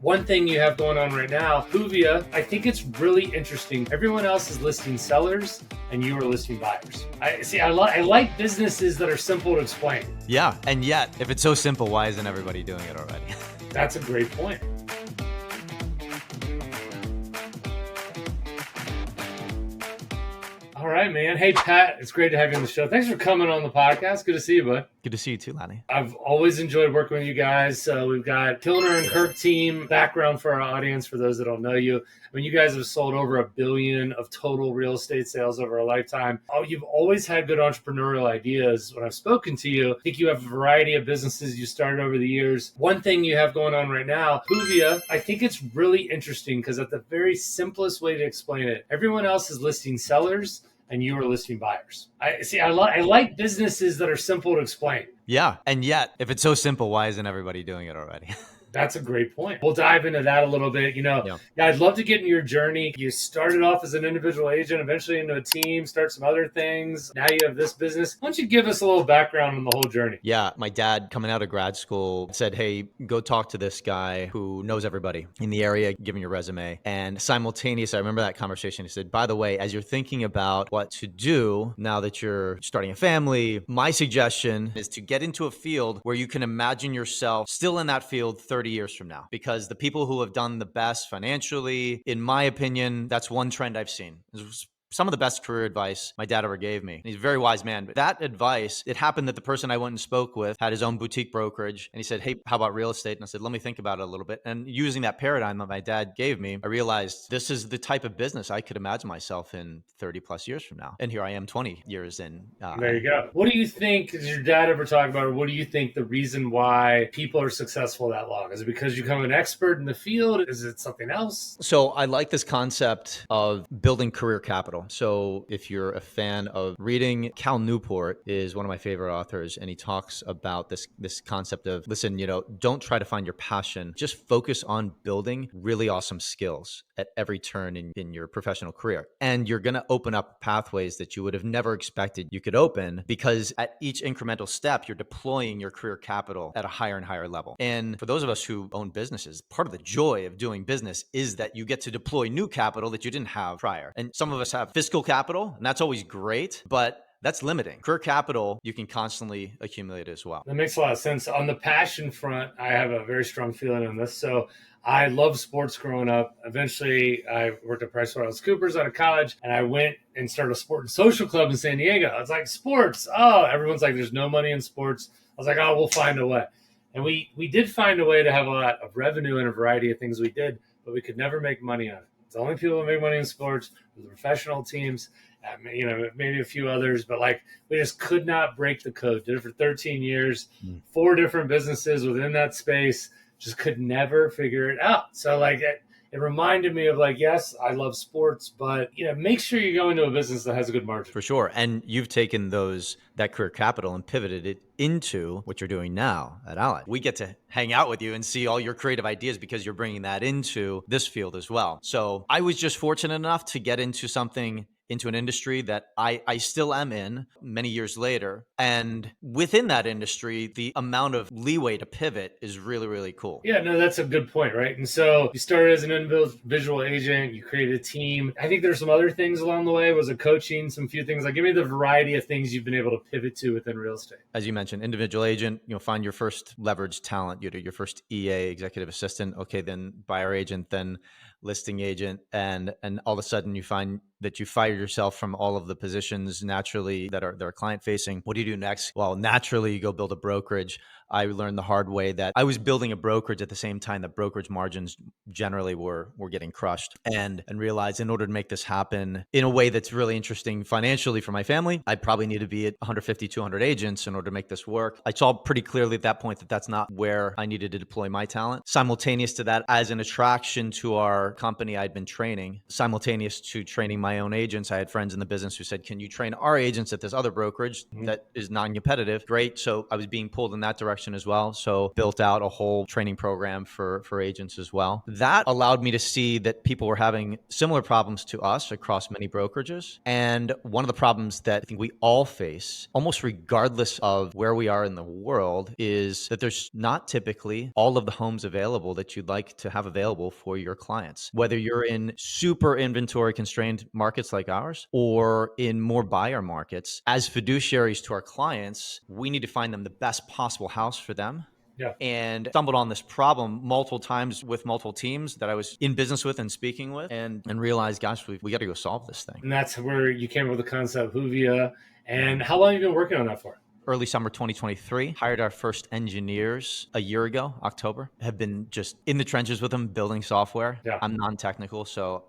One thing you have going on right now, Whoovia, I think it's really interesting. Everyone else is listing sellers and you are listing buyers. I like businesses that are simple to explain. Yeah, and yet, if it's so simple, why isn't everybody doing it already? That's a great point. All right, man. Hey, Pat, it's great to have you on the show. Thanks for coming on the podcast. Good to see you, bud. Good to see you too, Lanny. I've always enjoyed working with you guys. We've got Kilner and Kirk team background for our audience, for those that don't know you. I mean, you guys have sold over $1 billion of total real estate sales over a lifetime. Oh, you've always had good entrepreneurial ideas. When I've spoken to you, I think you have a variety of businesses you started over the years. One thing you have going on right now, Whoovia, I think it's really interesting because at the very simplest way to explain it, everyone else is listing sellers and you are listing buyers. I like businesses that are simple to explain. Yeah, and yet, if it's so simple, why isn't everybody doing it already? That's a great point. We'll dive into that a little bit. Yeah, I'd love to get into your journey. You started off as an individual agent, eventually into a team, start some other things. Now you have this business. Why don't you give us a little background on the whole journey? Yeah, my dad coming out of grad school said, hey, go talk to this guy who knows everybody in the area, give him your resume. And simultaneously, I remember that conversation. He said, by the way, as you're thinking about what to do now that you're starting a family, my suggestion is to get into a field where you can imagine yourself still in that field 30 years from now, because the people who have done the best financially, in my opinion, that's one trend I've seen. Some of the best career advice my dad ever gave me. He's a very wise man. But that advice, it happened that the person I went and spoke with had his own boutique brokerage. And he said, hey, how about real estate? And I said, let me think about it a little bit. And using that paradigm that my dad gave me, I realized this is the type of business I could imagine myself in 30 plus years from now. And here I am 20 years in. There you go. What do you think, does your dad ever talk about, or what do you think the reason why people are successful that long? Is it because you become an expert in the field? Is it something else? So I like this concept of building career capital. So if you're a fan of reading, Cal Newport is one of my favorite authors, and he talks about this concept of, listen, don't try to find your passion, just focus on building really awesome skills at every turn in your professional career. And you're going to open up pathways that you would have never expected you could open, because at each incremental step, you're deploying your career capital at a higher and higher level. And for those of us who own businesses, part of the joy of doing business is that you get to deploy new capital that you didn't have prior. And some of us have fiscal capital, and that's always great, but that's limiting. Career capital, you can constantly accumulate as well. That makes a lot of sense. On the passion front, I have a very strong feeling on this. So I loved sports growing up. Eventually, I worked at PricewaterhouseCoopers out of college, and I went and started a sport and social club in San Diego. I was like, sports. Oh, everyone's like, there's no money in sports. I was like, oh, we'll find a way. And we did find a way to have a lot of revenue and a variety of things we did, but we could never make money on it. The only people who make money in sports were the professional teams, maybe a few others, but we just could not break the code. Did it for 13 years, 4 different businesses within that space, just could never figure it out. So it reminded me of yes, I love sports, but make sure you go into a business that has a good margin. For sure. And you've taken that career capital and pivoted it into what you're doing now at Ally. We get to hang out with you and see all your creative ideas because you're bringing that into this field as well. So I was just fortunate enough to get into an industry that I still am in many years later. And within that industry, the amount of leeway to pivot is really, really cool. Yeah, no, that's a good point, right? And so you started as an individual agent, you created a team. I think there's some other things along the way. Was it coaching, some few things? Give me the variety of things you've been able to pivot to within real estate. As you mentioned, individual agent, find your first leveraged talent, your first EA, executive assistant, okay, then buyer agent, then listing agent, and all of a sudden you find that you fire yourself from all of the positions naturally that are client facing. What do you do next? Well, naturally you go build a brokerage. I learned the hard way that I was building a brokerage at the same time that brokerage margins generally were getting crushed, and realized in order to make this happen in a way that's really interesting financially for my family, I probably need to be at 150, 200 agents in order to make this work. I saw pretty clearly at that point that that's not where I needed to deploy my talent. Simultaneous to that, as an attraction to our company I'd been training, simultaneous to training my my own agents. I had friends in the business who said, can you train our agents at this other brokerage that is non-competitive? Great. So I was being pulled in that direction as well. So built out a whole training program for agents as well. That allowed me to see that people were having similar problems to us across many brokerages. And one of the problems that I think we all face, almost regardless of where we are in the world, is that there's not typically all of the homes available that you'd like to have available for your clients. Whether you're in super inventory constrained markets like ours or in more buyer markets, as fiduciaries to our clients, we need to find them the best possible house for them. Yeah. And stumbled on this problem multiple times with multiple teams that I was in business with and speaking with, and realized, gosh, we got to go solve this thing. And that's where you came up with the concept of Whoovia. And how long have you been working on that for? Early summer 2023, hired our first engineers a year ago, October. Have been just in the trenches with them, building software. Yeah. I'm non-technical, so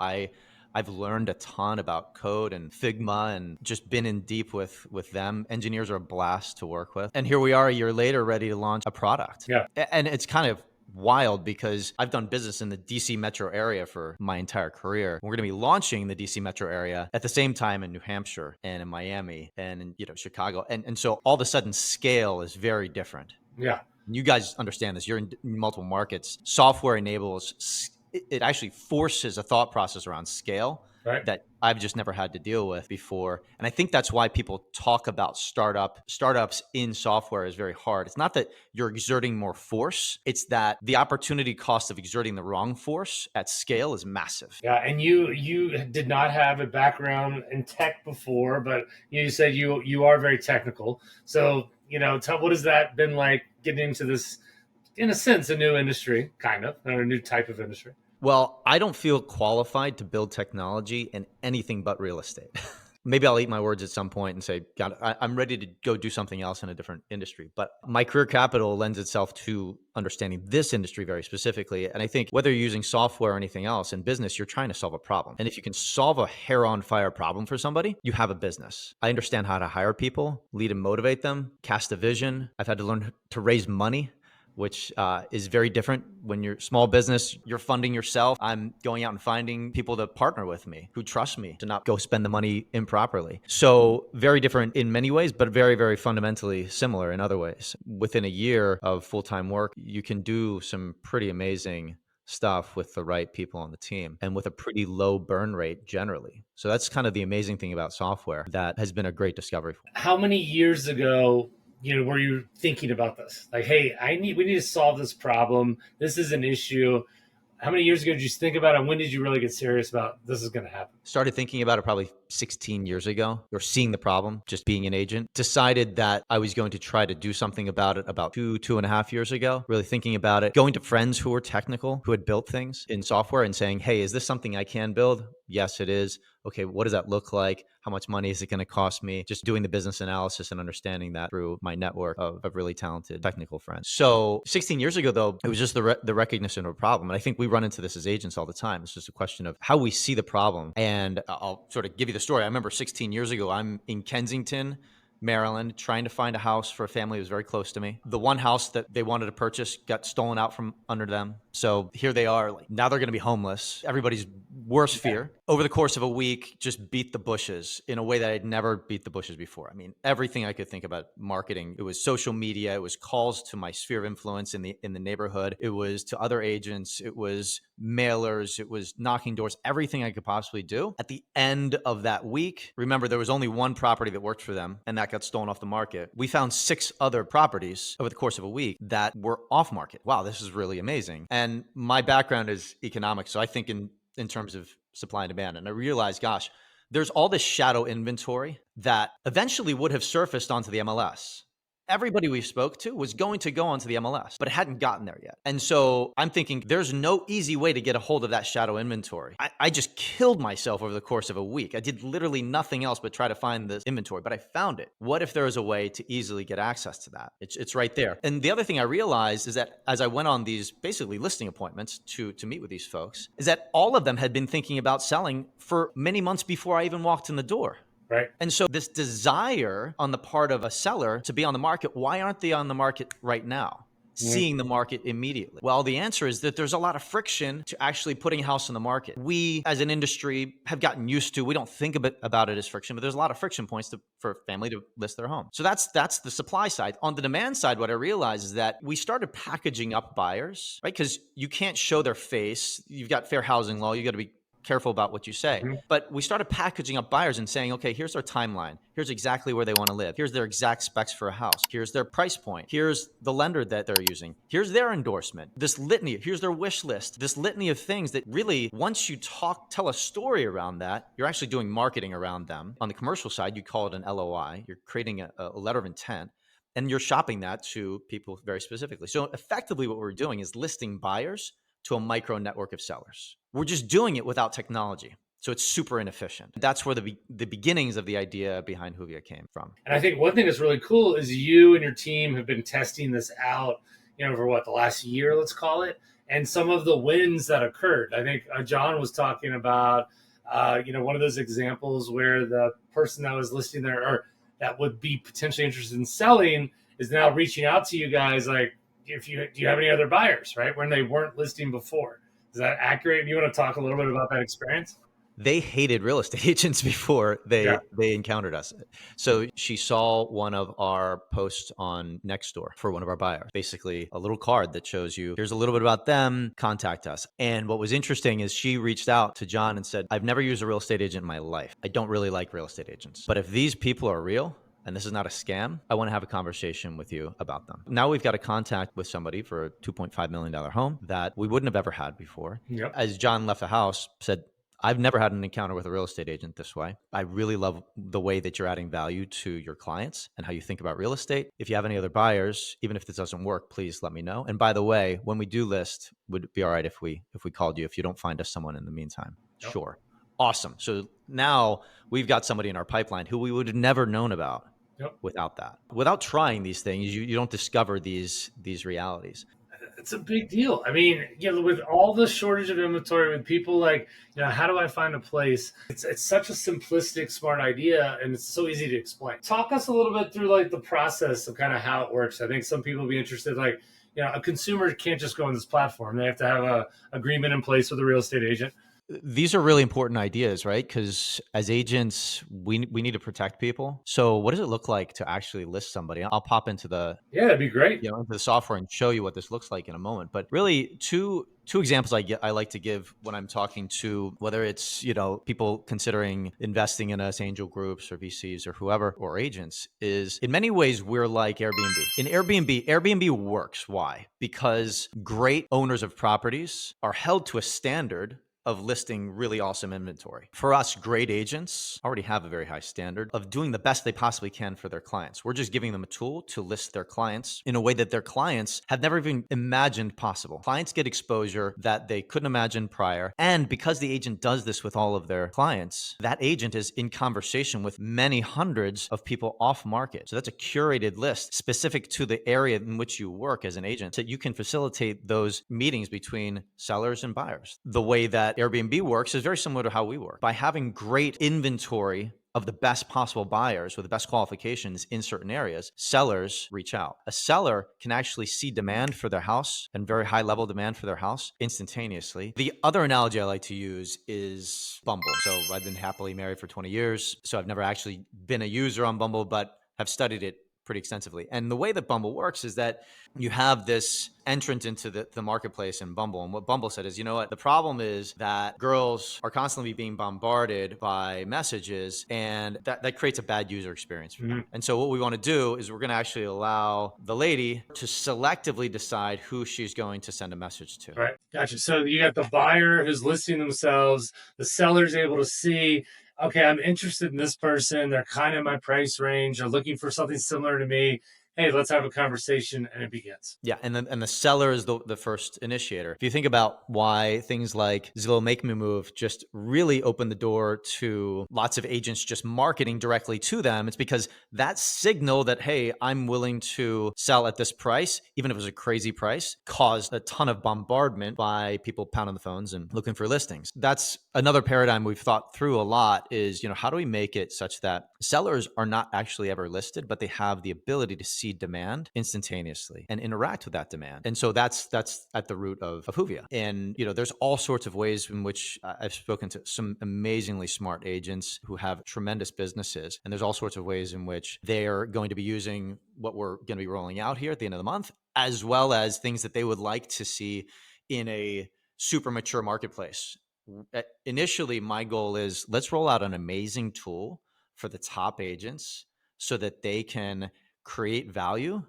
I've learned a ton about code and Figma and just been in deep with them. Engineers are a blast to work with. And here we are a year later, ready to launch a product. Yeah. And it's kind of wild because I've done business in the DC metro area for my entire career. We're going to be launching the DC metro area at the same time in New Hampshire and in Miami and in Chicago. And so all of a sudden scale is very different. Yeah. You guys understand this. You're in multiple markets. Software enables, it actually forces a thought process around scale that I've just never had to deal with before. And I think that's why people talk about startups in software is very hard. It's not that you're exerting more force. It's that the opportunity cost of exerting the wrong force at scale is massive. Yeah. And you did not have a background in tech before, but you said you are very technical. So, what has that been like getting into this, in a sense, a new industry, kind of, or a new type of industry? Well, I don't feel qualified to build technology in anything but real estate. Maybe I'll eat my words at some point and say, God, I'm ready to go do something else in a different industry. But my career capital lends itself to understanding this industry very specifically. And I think whether you're using software or anything else in business, you're trying to solve a problem. And if you can solve a hair on fire problem for somebody, you have a business. I understand how to hire people, lead and motivate them, cast a vision. I've had to learn to raise money, which is very different. When you're small business, you're funding yourself. I'm going out and finding people to partner with me who trust me to not go spend the money improperly. So very different in many ways, but very, very fundamentally similar in other ways. Within a year of full-time work, you can do some pretty amazing stuff with the right people on the team and with a pretty low burn rate generally. So that's kind of the amazing thing about software that has been a great discovery. How many years ago were you thinking about this? Like, hey, we need to solve this problem. This is an issue. How many years ago did you think about it? And when did you really get serious about this is going to happen? Started thinking about it probably 16 years ago, or seeing the problem, just being an agent. Decided that I was going to try to do something about it about 2.5 years ago, really thinking about it, going to friends who were technical, who had built things in software and saying, hey, is this something I can build? Yes, it is. Okay, what does that look like? How much money is it going to cost me? Just doing the business analysis and understanding that through my network of really talented technical friends. So 16 years ago, though, it was just the recognition of a problem. And I think we run into this as agents all the time. It's just a question of how we see the problem. And I'll sort of give you the story. I remember 16 years ago, I'm in Kensington, Maryland, trying to find a house for a family who was very close to me. The one house that they wanted to purchase got stolen out from under them. So here they are, like, now they're going to be homeless. Everybody's worst fear. Over the course of a week, just beat the bushes in a way that I'd never beat the bushes before. I mean, everything I could think about marketing. It was social media. It was calls to my sphere of influence in the neighborhood. It was to other agents. It was mailers. It was knocking doors. Everything I could possibly do. At the end of that week, remember, there was only one property that worked for them, and that got stolen off the market. We found 6 other properties over the course of a week that were off market. Wow, this is really amazing. And my background is economics, so I think in terms of supply and demand. And I realized, gosh, there's all this shadow inventory that eventually would have surfaced onto the MLS. Everybody we spoke to was going to go onto the MLS, but it hadn't gotten there yet. And so I'm thinking there's no easy way to get a hold of that shadow inventory. I just killed myself over the course of a week. I did literally nothing else but try to find this inventory, but I found it. What if there was a way to easily get access to that? It's right there. And the other thing I realized is that as I went on these basically listing appointments to meet with these folks, is that all of them had been thinking about selling for many months before I even walked in the door. Right. And so this desire on the part of a seller to be on the market, why aren't they on the market right now? Mhm. seeing the market immediately? Well, the answer is that there's a lot of friction to actually putting a house on the market. We, as an industry, have gotten used to, we don't think about it as friction, but there's a lot of friction points for a family to list their home. So that's the supply side. On the demand side, what I realized is that we started packaging up buyers, right? Because you can't show their face. You've got fair housing law. You got to be careful about what you say. Mhm. But we started packaging up buyers and saying, okay, here's their timeline. Here's exactly where they want to live. Here's their exact specs for a house. Here's their price point. Here's the lender that they're using. Here's their endorsement. This litany, here's their wish list. This litany of things that really, once you tell a story around that, you're actually doing marketing around them. On the commercial side, you call it an LOI. You're creating a letter of intent. And you're shopping that to people very specifically. So effectively, what we're doing is listing buyers to a micro network of sellers. We're just doing it without technology. So it's super inefficient. That's where the beginnings of the idea behind Whoovia came from. And I think one thing that's really cool is you and your team have been testing this out, for what, the last year, let's call it, and some of the wins that occurred. I think John was talking about, one of those examples where the person that was listing there or that would be potentially interested in selling is now reaching out to you guys like, do you have any other buyers, right? When they weren't listing before. Is that accurate? You want to talk a little bit about that experience? They hated real estate agents before Yeah. they encountered us. So she saw one of our posts on Nextdoor for one of our buyers, basically a little card that shows you, here's a little bit about them, contact us. And what was interesting is she reached out to John and said, I've never used a real estate agent in my life. I don't really like real estate agents. But if these people are real, and this is not a scam, I want to have a conversation with you about them. Now we've got a contact with somebody for a $2.5 million home that we wouldn't have ever had before. Yep. As John left the house, said, I've never had an encounter with a real estate agent this way. I really love the way that you're adding value to your clients and how you think about real estate. If you have any other buyers, even if this doesn't work, please let me know. And by the way, when we do list, would it be all right if we called you if you don't find us someone in the meantime? Yep. Sure. Awesome. So now we've got somebody in our pipeline who we would have never known about. Yep. Without that. Without trying these things, you don't discover these realities. It's a big deal. I mean, with all the shortage of inventory, with people like, how do I find a place? It's such a simplistic, smart idea, and it's so easy to explain. Talk us a little bit through like the process of kind of how it works. I think some people will be interested, like, a consumer can't just go on this platform. They have to have a agreement in place with a real estate agent. These are really important ideas, right? Because as agents, we need to protect people. So what does it look like to actually list somebody? I'll pop into Yeah, that'd be great. into the software and show you what this looks like in a moment. But really, two examples I like to give when I'm talking to, whether it's people considering investing in us, angel groups or VCs or whoever, or agents, is in many ways we're like Airbnb. In Airbnb works. Why? Because great owners of properties are held to a standard of listing really awesome inventory. For us, great agents already have a very high standard of doing the best they possibly can for their clients. We're just giving them a tool to list their clients in a way that their clients have never even imagined possible. Clients get exposure that they couldn't imagine prior. And because the agent does this with all of their clients, that agent is in conversation with many hundreds of people off market. So that's a curated list specific to the area in which you work as an agent, so you can facilitate those meetings between sellers and buyers. The way that Airbnb works is very similar to how we work. By having great inventory of the best possible buyers with the best qualifications in certain areas, sellers reach out. A seller can actually see demand for their house and very high level demand for their house instantaneously. The other analogy I like to use is Bumble. So I've been happily married for 20 years. So I've never actually been a user on Bumble, but have studied it pretty extensively. And the way that Bumble works is that you have this entrant into the marketplace in Bumble. And what Bumble said is, the problem is that girls are constantly being bombarded by messages, and that creates a bad user experience for them. And so what we want to do is we're going to actually allow the lady to selectively decide who she's going to send a message to. Right. Gotcha. So you got the buyer who's listing themselves, the seller's able to see, okay, I'm interested in this person. They're kind of in my price range. They're looking for something similar to me. Hey, let's have a conversation, and it begins. Yeah, and the seller is the first initiator. If you think about why things like Zillow Make Me Move just really opened the door to lots of agents just marketing directly to them, it's because that signal that, hey, I'm willing to sell at this price, even if it was a crazy price, caused a ton of bombardment by people pounding the phones and looking for listings. That's another paradigm we've thought through a lot is, how do we make it such that sellers are not actually ever listed, but they have the ability to see demand instantaneously and interact with that demand. And so that's at the root of Whoovia. And there's all sorts of ways in which I've spoken to some amazingly smart agents who have tremendous businesses, and there's all sorts of ways in which they are going to be using what we're going to be rolling out here at the end of the month, as well as things that they would like to see in a super mature marketplace. Initially, my goal is let's roll out an amazing tool for the top agents so that they can create value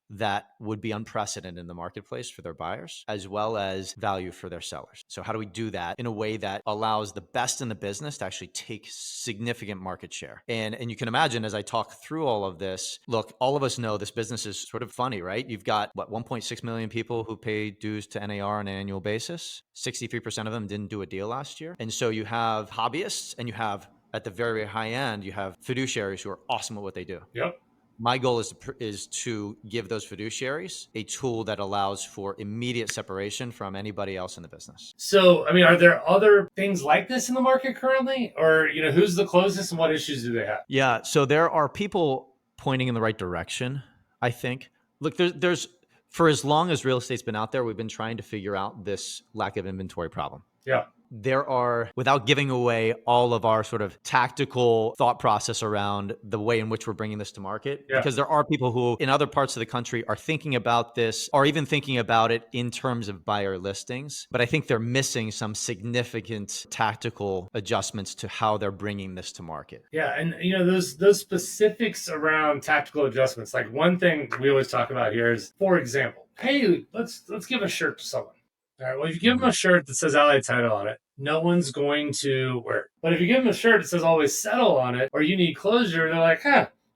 that would be unprecedented in the marketplace for their buyers, as well as value for their sellers. So how do we do that in a way that allows the best in the business to actually take significant market share? And you can imagine as I talk through all of this, look, all of us know this business is sort of funny, right? You've got 1.6 million people who pay dues to NAR on an annual basis. 63% of them didn't do a deal last year. And so you have hobbyists, and you have, at the very, very high end, you have fiduciaries who are awesome at what they do. Yep. My goal is to give those fiduciaries a tool that allows for immediate separation from anybody else in the business. So, are there other things like this in the market currently? Or, who's the closest and what issues do they have? Yeah. So there are people pointing in the right direction, I think. Look, there's for as long as real estate's been out there, we've been trying to figure out this lack of inventory problem. Yeah. There are, without giving away all of our sort of tactical thought process around the way in which we're bringing this to market, because there are people who in other parts of the country are thinking about this, or even thinking about it in terms of buyer listings. But I think they're missing some significant tactical adjustments to how they're bringing this to market. Yeah. And, those specifics around tactical adjustments, like one thing we always talk about here is, for example, hey, let's give a shirt to someone. All right, well, if you give them a shirt that says Allied Title on it, no one's going to wear it. But if you give them a shirt that says Always Settle on it, or you need closure, they're like,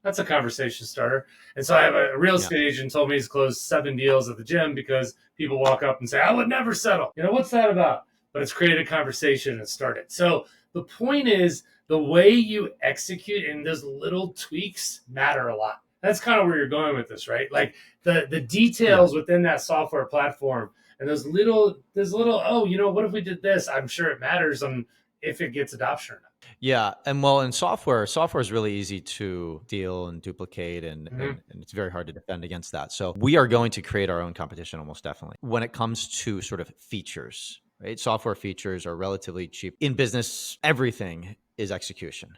that's a conversation starter. And so I have a real estate agent told me he's closed 7 deals at the gym because people walk up and say, I would never settle. What's that about? But it's created a conversation and started. So the point is, the way you execute and those little tweaks matter a lot. That's kind of where you're going with this, right? Like the details within that software platform. And those little, what if we did this? I'm sure it matters on if it gets adoption or not. Yeah. And well, in software is really easy to steal and duplicate, and it's very hard to defend against that. So we are going to create our own competition almost definitely. When it comes to sort of features, right? Software features are relatively cheap. In business, everything is execution.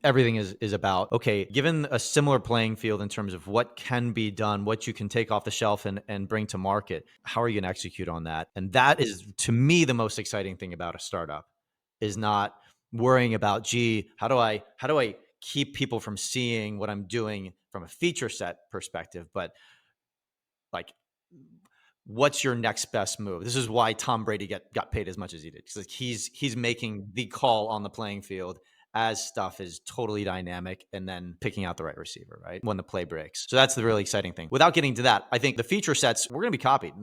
Everything is about, okay, given a similar playing field in terms of what can be done, what you can take off the shelf and bring to market, how are you going to execute on that? And that is, to me, the most exciting thing about a startup is not worrying about, how do I keep people from seeing what I'm doing from a feature set perspective, but like, what's your next best move? This is why Tom Brady got paid as much as he did. Because he's making the call on the playing field as stuff is totally dynamic, and then picking out the right receiver, right? When the play breaks. So that's the really exciting thing. Without getting to that, I think the feature sets, we're going to be copied.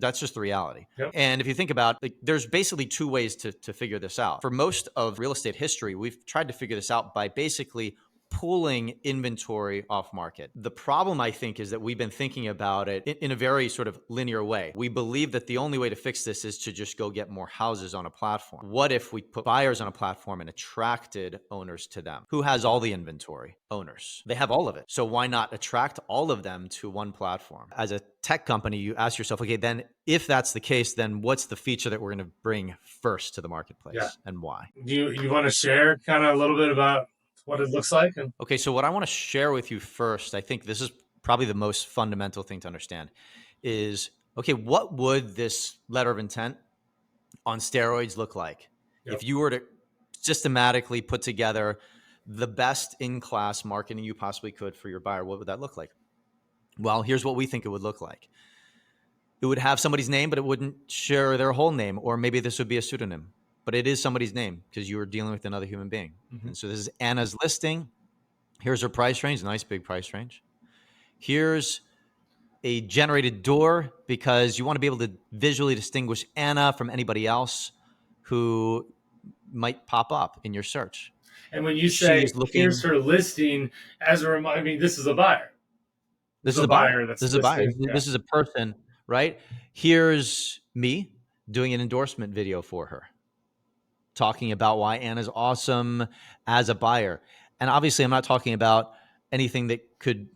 That's just the reality. Yep. And if you think about, there's basically 2 ways to figure this out. For most of real estate history, we've tried to figure this out by basically pulling inventory off market. The problem, I think, is that we've been thinking about it in a very sort of linear way. We believe that the only way to fix this is to just go get more houses on a platform. What if we put buyers on a platform and attracted owners to them? Who has all the inventory? Owners. They have all of it. So why not attract all of them to one platform? As a tech company, you ask yourself, okay, then if that's the case, then what's the feature that we're going to bring first to the marketplace and why? Do you want to share kind of a little bit about what it looks like? Okay, so what I want to share with you first, I think this is probably the most fundamental thing to understand, is, okay, what would this letter of intent on steroids look like if you were to systematically put together the best in-class marketing you possibly could for your buyer? What would that look like? Well, here's what we think it would look like. It would have somebody's name, but it wouldn't share their whole name, or maybe this would be a pseudonym. But it is somebody's name because you are dealing with another human being. And so this is Anna's listing. Here's her price range, nice big price range. Here's a generated door because you want to be able to visually distinguish Anna from anybody else who might pop up in your search. And when you say, here's her listing, as a reminder, this is a buyer. This is a buyer. This is a buyer. This is a person, right? Here's me doing an endorsement video for her, talking about why Anna's awesome as a buyer. And obviously, I'm not talking about anything that could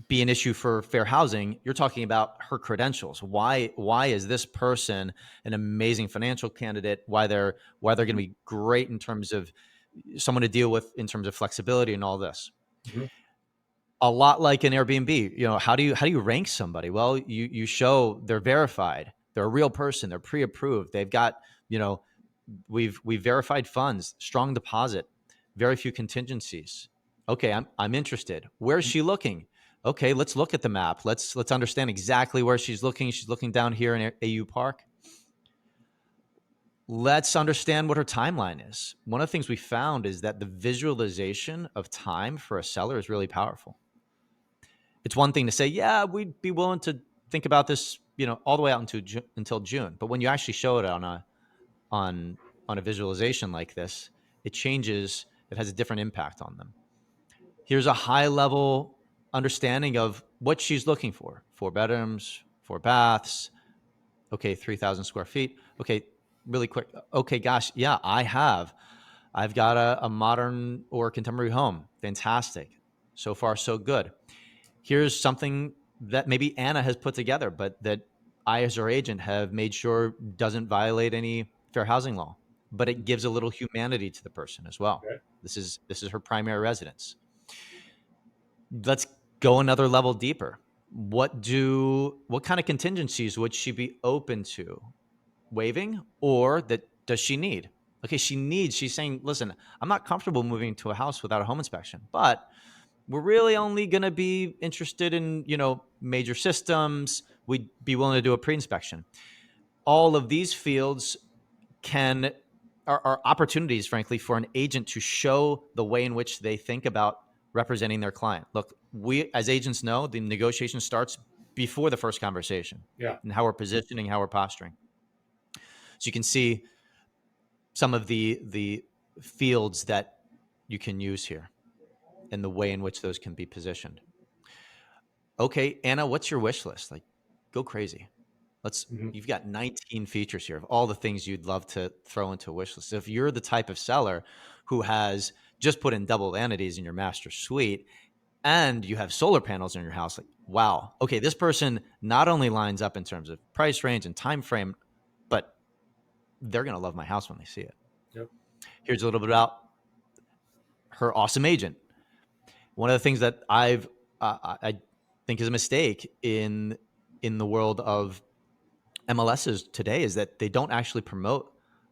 be an issue for fair housing, you're talking about her credentials. Why is this person an amazing financial candidate? Why they're going to be great in terms of someone to deal with in terms of flexibility and all this. Mm-hmm. A lot like an Airbnb, how do you rank somebody? Well, you show they're verified, they're a real person, they're pre-approved, they've got, we've verified funds, strong deposit, very few contingencies. Okay, I'm interested. Where's she looking? Okay, let's look at the map. Let's understand exactly where she's looking. She's looking down here in AU Park. Let's understand what her timeline is. One of the things we found is that the visualization of time for a seller is really powerful. It's one thing to say, yeah, we'd be willing to think about this, all the way out until June. But when you actually show it on a visualization like this, it changes. It has a different impact on them. Here's a high level understanding of what she's looking for: 4 bedrooms, 4 baths. Okay, 3,000 square feet. Okay, really quick. Okay, gosh, yeah, I've got a modern or contemporary home. Fantastic. So far, so good. Here's something that maybe Anna has put together, but that I, as her agent, have made sure doesn't violate any fair housing law, but it gives a little humanity to the person as well. Okay. This is her primary residence. Let's go another level deeper. What kind of contingencies would she be open to waiving, or does she need? Okay, she's saying, listen, I'm not comfortable moving to a house without a home inspection, but we're really only going to be interested in, major systems. We'd be willing to do a pre-inspection. All of these fields are opportunities, frankly, for an agent to show the way in which they think about representing their client. Look, we as agents know the negotiation starts before the first conversation. Yeah. And how we're positioning, how we're posturing. So you can see some of the fields that you can use here and the way in which those can be positioned. Okay, Anna, what's your wish list? Like, go crazy. You've got 19 features here of all the things you'd love to throw into a wish list. If you're the type of seller who has just put in double vanities in your master suite and you have solar panels in your house, like, wow, okay, this person not only lines up in terms of price range and time frame, but they're going to love my house when they see it. Yep. Here's a little bit about her awesome agent. One of the things that I think is a mistake in the world of MLSs today is that they don't actually promote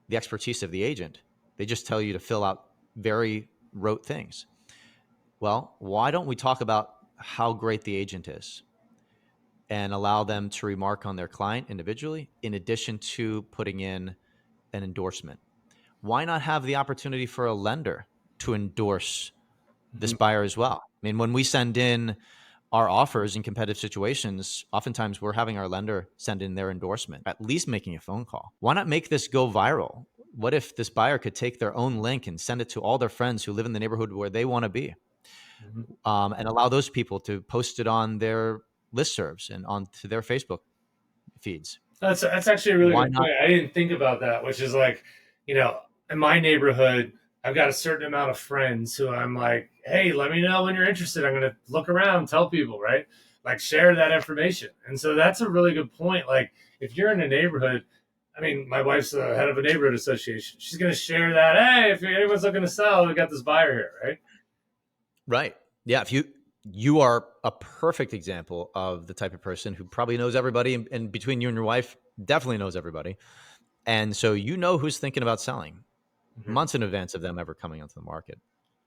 the expertise of the agent. They just tell you to fill out very rote things. Well, why don't we talk about how great the agent is and allow them to remark on their client individually in addition to putting in an endorsement? Why not have the opportunity for a lender to endorse this buyer as well? I mean, when we send in our offers in competitive situations, oftentimes we're having our lender send in their endorsement, at least making a phone call. Why not make this go viral? What if this buyer could take their own link and send it to all their friends who live in the neighborhood where they want to be, and allow those people to post it on their listservs and onto their Facebook feeds? That's actually a really Why good not? point. I didn't think about that, which is like, in my neighborhood, I've got a certain amount of friends who I'm like, hey, let me know when you're interested. I'm going to look around, tell people, right? Like, share that information. And so that's a really good point. Like, if you're in a neighborhood, I mean, my wife's the head of a neighborhood association. She's going to share that. Hey, if anyone's looking to sell, we got this buyer here, right? Right. Yeah. If you are a perfect example of the type of person who probably knows everybody, and between you and your wife, definitely knows everybody. And so who's thinking about selling months in advance of them ever coming onto the market.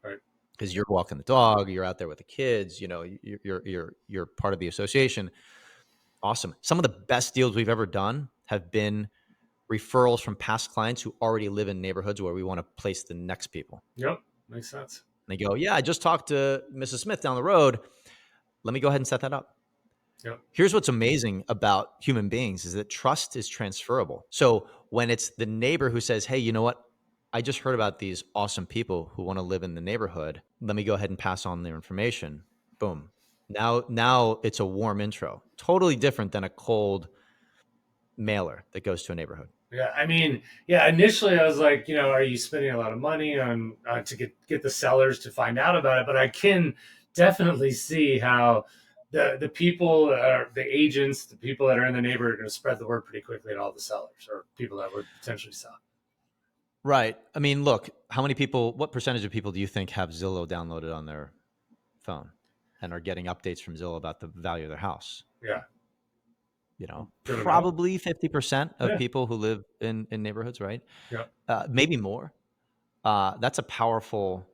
Right. Because you're walking the dog, you're out there with the kids, you're part of the association. Awesome. Some of the best deals we've ever done have been referrals from past clients who already live in neighborhoods where we want to place the next people. Yep. Makes sense. And they go, yeah, I just talked to Mrs. Smith down the road. Let me go ahead and set that up. Yep. Here's what's amazing about human beings is that trust is transferable. So when it's the neighbor who says, hey, you know what? I just heard about these awesome people who want to live in the neighborhood. Let me go ahead and pass on their information. Boom. Now it's a warm intro. Totally different than a cold mailer that goes to a neighborhood. Yeah, I mean, initially I was like, are you spending a lot of money on to get the sellers to find out about it? But I can definitely see how the people that are the agents, the people that are in the neighborhood are going to spread the word pretty quickly to all the sellers or people that would potentially sell. Right. I mean, look, what percentage of people do you think have Zillow downloaded on their phone and are getting updates from Zillow about the value of their house? Yeah. Good amount. Probably 50% of Yeah. people who live in neighborhoods, right? Yeah. Maybe more. That's a powerful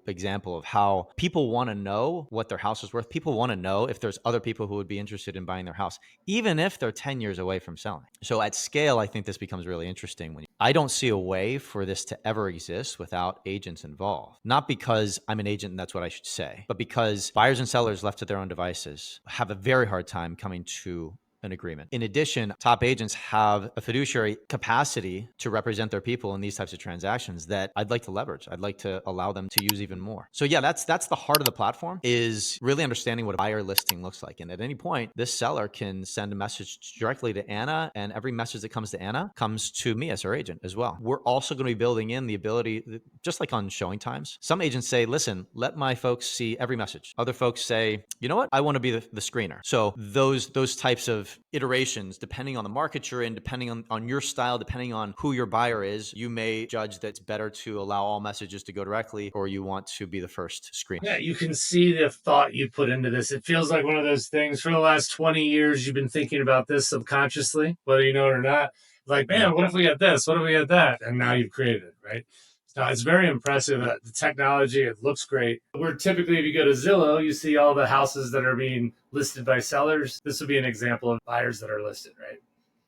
example of how people want to know what their house is worth. People want to know if there's other people who would be interested in buying their house, even if they're 10 years away from selling. So at scale, I think this becomes really interesting. I don't see a way for this to ever exist without agents involved. Not because I'm an agent and that's what I should say, but because buyers and sellers left to their own devices have a very hard time coming to an agreement. In addition, top agents have a fiduciary capacity to represent their people in these types of transactions that I'd like to leverage. I'd like to allow them to use even more. So yeah, that's the heart of the platform, is really understanding what a buyer listing looks like. And at any point, this seller can send a message directly to Anna, and every message that comes to Anna comes to me as her agent as well. We're also going to be building in the ability, just like on showing times, some agents say, listen, let my folks see every message. Other folks say, you know what? I want to be the screener. So those types of iterations, depending on the market you're in, depending on your style, depending on who your buyer is, you may judge that it's better to allow all messages to go directly, or you want to be the first screen. Yeah, you can see the thought you put into this. It feels like one of those things for the last 20 years, you've been thinking about this subconsciously, whether you know it or not. Like, man, what if we had this? What if we had that? And now you've created it, right? So it's very impressive. The technology, it looks great. Where typically, if you go to Zillow, you see all the houses that are being listed by sellers. This would be an example of buyers that are listed, right?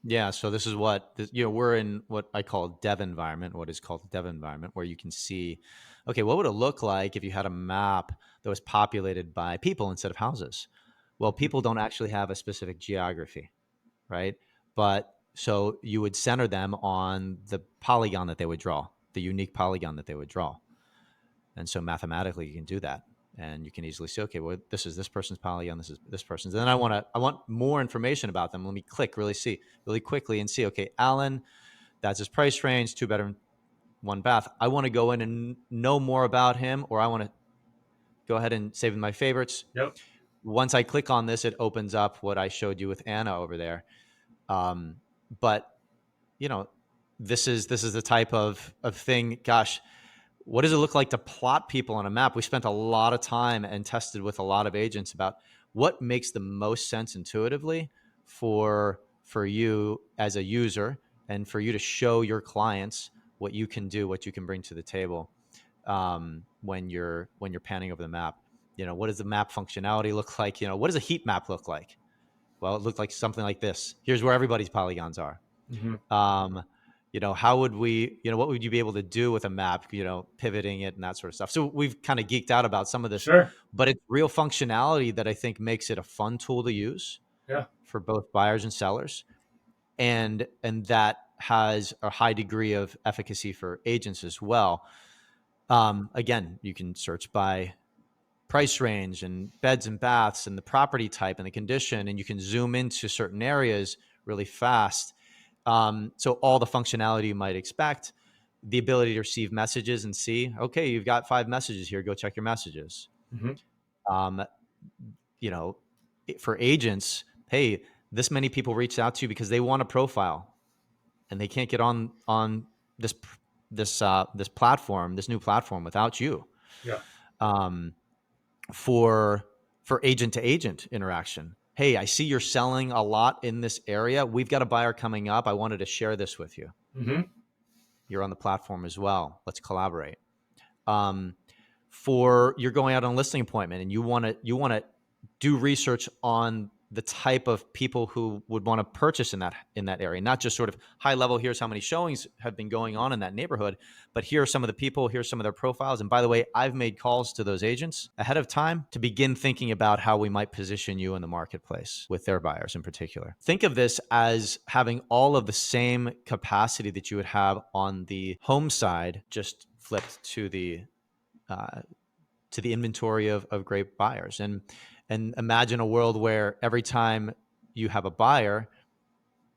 Yeah, so this is we're in what I call dev environment, what is called dev environment, where you can see, okay, what would it look like if you had a map that was populated by people instead of houses? Well, people don't actually have a specific geography, right? But so you would center them on the polygon that they would draw, the unique polygon that they would draw. And so mathematically you can do that. And you can easily say, okay, well, this is this person's polygon, this is this person's. And then I want more information about them. Let me click really quickly and see, okay, Alan, that's his price range, 2 bedroom, 1 bath. I want to go in and know more about him, or I want to go ahead and save my favorites. Yep. Once I click on this, it opens up what I showed you with Anna over there. But you know, this is the type of thing. Gosh, what does it look like to plot people on a map? We spent a lot of time and tested with a lot of agents about what makes the most sense intuitively for you as a user, and for you to show your clients what you can do, what you can bring to the table when you're panning over the map. You know, what does the map functionality look like? You know, what does a heat map look like? Well, it looked like something like this. Here's where everybody's polygons are. Mm-hmm. You know, how would we, you know, what would you be able to do with a map, you know, pivoting it and that sort of stuff. So we've kind of geeked out about some of this, Sure. but it's real functionality that I think makes it a fun tool to use Yeah. for both buyers and sellers. And that has a high degree of efficacy for agents as well. Again, you can search by price range and beds and baths and the property type and the condition, and you can zoom into certain areas really fast. So all the functionality you might expect, the ability to receive messages and see, okay, you've got 5 messages here, go check your messages. Mm-hmm. Um, you know, for agents, hey, this many people reached out to you because they want a profile and they can't get on this this platform, this new platform without you. Yeah. Um, for agent to agent interaction. Hey, I see you're selling a lot in this area. We've got a buyer coming up. I wanted to share this with you. Mm-hmm. You're on the platform as well. Let's collaborate. Um, for you're going out on a listing appointment and you want to do research on the type of people who would want to purchase in that area, not just sort of high level, here's how many showings have been going on in that neighborhood, but here are some of the people, here's some of their profiles. And by the way, I've made calls to those agents ahead of time to begin thinking about how we might position you in the marketplace with their buyers in particular. Think of this as having all of the same capacity that you would have on the home side, just flipped to the inventory of great buyers. And imagine a world where every time you have a buyer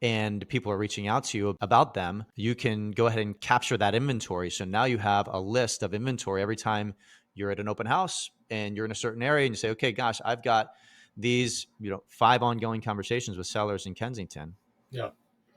and people are reaching out to you about them, you can go ahead and capture that inventory. So now you have a list of inventory every time you're at an open house and you're in a certain area and you say, okay, gosh, I've got these, 5 ongoing conversations with sellers in Kensington Yeah.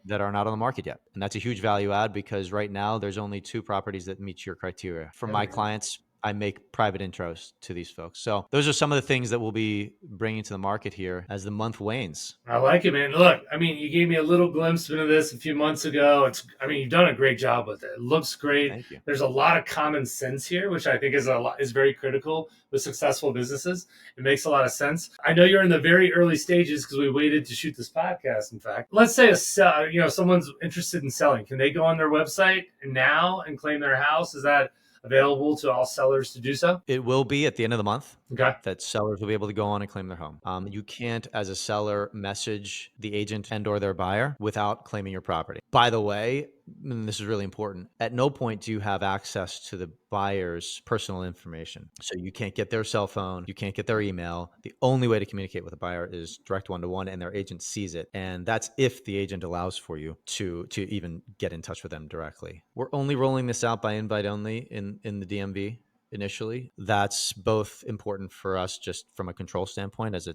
that are not on the market yet. And that's a huge value add because right now there's only 2 properties that meet your criteria. For my clients, I make private intros to these folks. So those are some of the things that we'll be bringing to the market here as the month wanes. I like it, man. Look, I mean, you gave me a little glimpse into this a few months ago. You've done a great job with it. It looks great. Thank you. There's a lot of common sense here, which I think is very critical with successful businesses. It makes a lot of sense. I know you're in the very early stages because we waited to shoot this podcast. In fact, let's say someone's interested in selling. Can they go on their website now and claim their house? Is that available to all sellers to do so? It will be at the end of the month. Okay. That sellers will be able to go on and claim their home. You can't, as a seller, message the agent and or their buyer without claiming your property. By the way, and this is really important, at no point do you have access to the buyer's personal information. So you can't get their cell phone, you can't get their email. The only way to communicate with a buyer is direct one-to-one, and their agent sees it. And that's if the agent allows for you to even get in touch with them directly. We're only rolling this out by invite only in the DMV. Initially, that's both important for us just from a control standpoint as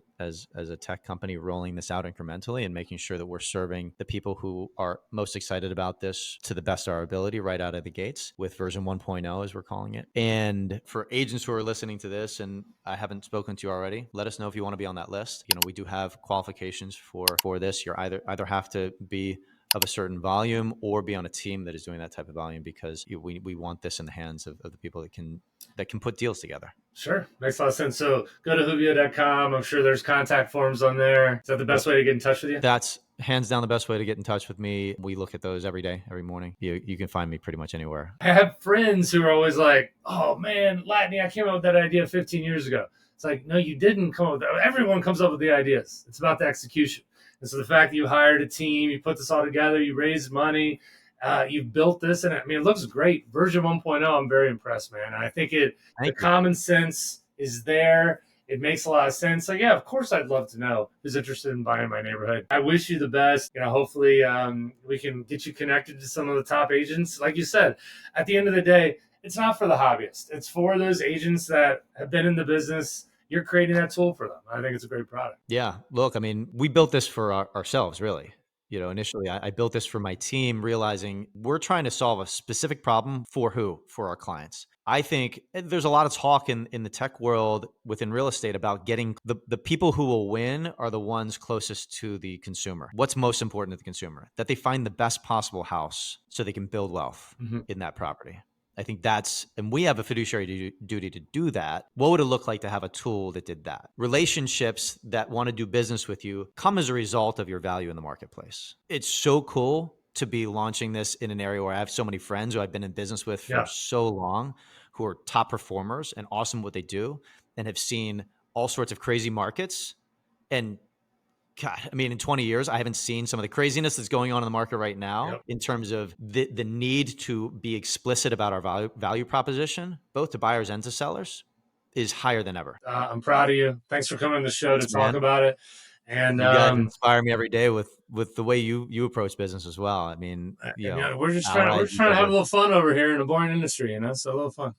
a tech company rolling this out incrementally and making sure that we're serving the people who are most excited about this to the best of our ability right out of the gates with version 1.0, as we're calling it. And for agents who are listening to this and I haven't spoken to you already, let us know if you want to be on that list. We do have qualifications for this. You're either have to be of a certain volume or be on a team that is doing that type of volume because we want this in the hands of the people that can put deals together. Sure. Makes a lot of sense. So go to Whoovia.com. I'm sure there's contact forms on there. Is that the best way to get in touch with you? That's hands down the best way to get in touch with me. We look at those every day, every morning. You can find me pretty much anywhere. I have friends who are always like, oh man, Latney, I came up with that idea 15 years ago. It's like, no, you didn't come up with that. Everyone comes up with the ideas. It's about the execution. And so the fact that you hired a team, you put this all together, you raised money, you've built this, and it looks great. Version 1.0, I'm very impressed, man. And I think the common sense is there. It makes a lot of sense. So yeah, of course, I'd love to know who's interested in buying my neighborhood. I wish you the best. Hopefully we can get you connected to some of the top agents. Like you said, at the end of the day, it's not for the hobbyist. It's for those agents that have been in the business. You're creating that tool for them. I think it's a great product. Yeah. Look, we built this for ourselves, really. Initially, I built this for my team, realizing we're trying to solve a specific problem for who? For our clients. I think there's a lot of talk in the tech world within real estate about getting the people who will win are the ones closest to the consumer. What's most important to the consumer? That they find the best possible house so they can build wealth in that property. I think and we have a fiduciary duty to do that. What would it look like to have a tool that did that? Relationships that want to do business with you come as a result of your value in the marketplace. It's so cool to be launching this in an area where I have so many friends who I've been in business with for so long, who are top performers and awesome at what they do and have seen all sorts of crazy markets. And God, in 20 years, I haven't seen some of the craziness that's going on in the market right now in terms of the need to be explicit about our value proposition, both to buyers and to sellers, is higher than ever. I'm proud of you. Thanks for coming on the show to talk about it. And you guys inspire me every day with the way you approach business as well. We're just trying to have a little fun over here in a boring industry, so a little fun.